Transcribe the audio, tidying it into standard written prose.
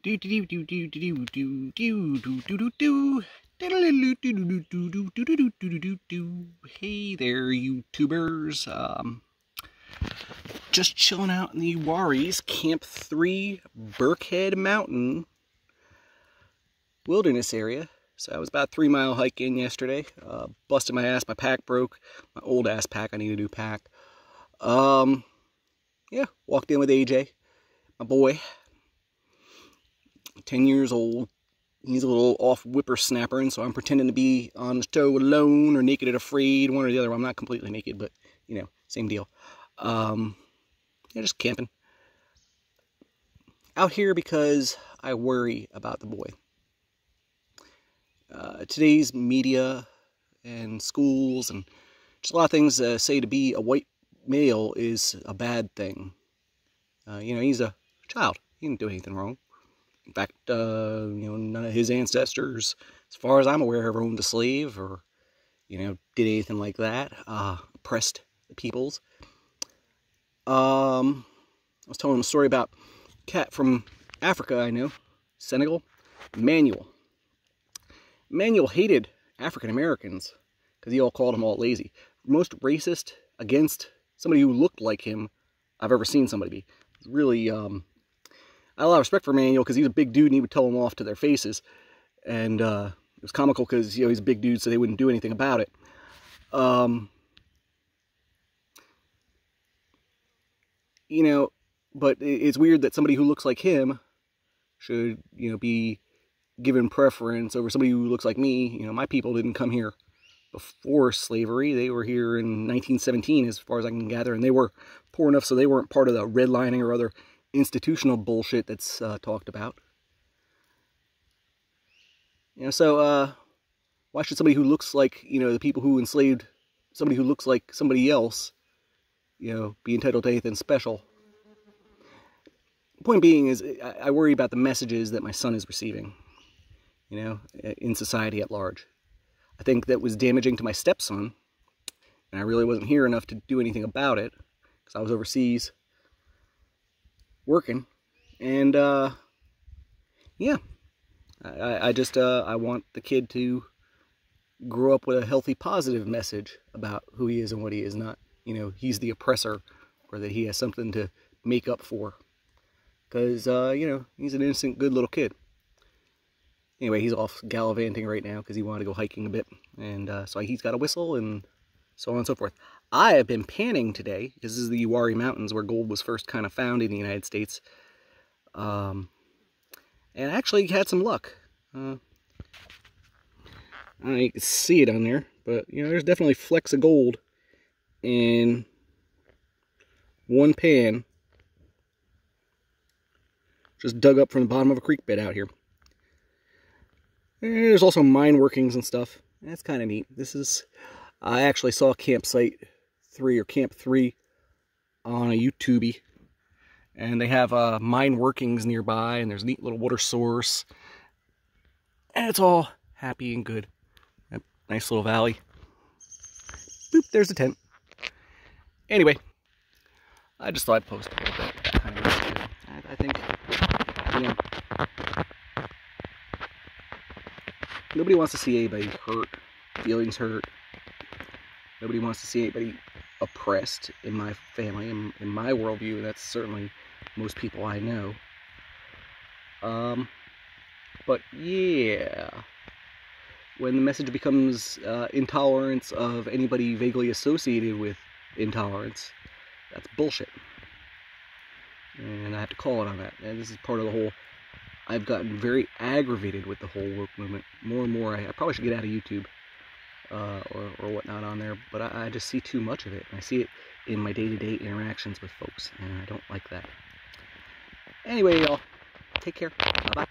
there, YouTubers. Just chilling out in the Uwharries, Camp 3, Birkhead Mountain wilderness area. So I was about a 3-mile hike in yesterday. Busted my ass, my pack broke. My old ass pack, I need a new pack. Yeah, walked in with AJ, my boy. 10 years old. He's a little off whippersnapper, and so I'm pretending to be on the show alone or naked and afraid, one or the other. I'm not completely naked, but, you know, same deal. Yeah, just camping. Out here because I worry about the boy. Today's media and schools and just a lot of things say to be a white male is a bad thing. You know, he's a child. He didn't do anything wrong. In fact, you know, none of his ancestors, as far as I'm aware, ever owned a slave or, you know, did anything like that. Oppressed the peoples. I was telling him a story about a cat from Africa I know, Senegal, Manuel. Manuel hated African Americans because he all called them all lazy. Most racist against somebody who looked like him I've ever seen somebody be. Really, I had a lot of respect for Manuel because he's a big dude and he would tell them off to their faces. And it was comical because, you know, he's a big dude, so they wouldn't do anything about it. You know, but it's weird that somebody who looks like him should, you know, be given preference over somebody who looks like me. You know, my people didn't come here before slavery. They were here in 1917, as far as I can gather, and they were poor enough so they weren't part of the redlining or other institutional bullshit that's talked about. You know, so why should somebody who looks like, you know, the people who enslaved somebody who looks like somebody else, you know, be entitled to anything special? The point being is, I worry about the messages that my son is receiving, you know, in society at large. I think that was damaging to my stepson, and I really wasn't here enough to do anything about it, because I was overseas working, and, yeah, I just, I want the kid to grow up with a healthy, positive message about who he is and what he is, not, you know, he's the oppressor, or that he has something to make up for, because, you know, he's an innocent, good little kid. Anyway, he's off gallivanting right now because he wanted to go hiking a bit, and so he's got a whistle and so on and so forth. I have been panning today. This is the Uwharrie Mountains where gold was first kind of found in the United States, and I actually had some luck. I don't know if you can see it on there, but you know, there's definitely flecks of gold in one pan, just dug up from the bottom of a creek bed out here. And there's also mine workings and stuff. That's kind of neat. This is, I actually saw Campsite 3 or Camp 3 on a YouTube, and they have mine workings nearby, and there's a neat little water source, and it's all happy and good. Yep, nice little valley. Boop, there's the tent. Anyway, I just thought I'd post a little bit. Kind of I think, you know, nobody wants to see anybody hurt, feelings hurt. Nobody wants to see anybody oppressed in my family, in my worldview. That's certainly most people I know. But yeah, when the message becomes intolerance of anybody vaguely associated with intolerance, that's bullshit. And I have to call it on that. And this is part of the whole, I've gotten very aggravated with the whole woke movement. More and more, I probably should get out of YouTube or whatnot on there, but I just see too much of it. I see it in my day-to-day interactions with folks, and I don't like that. Anyway, y'all, take care. Bye-bye.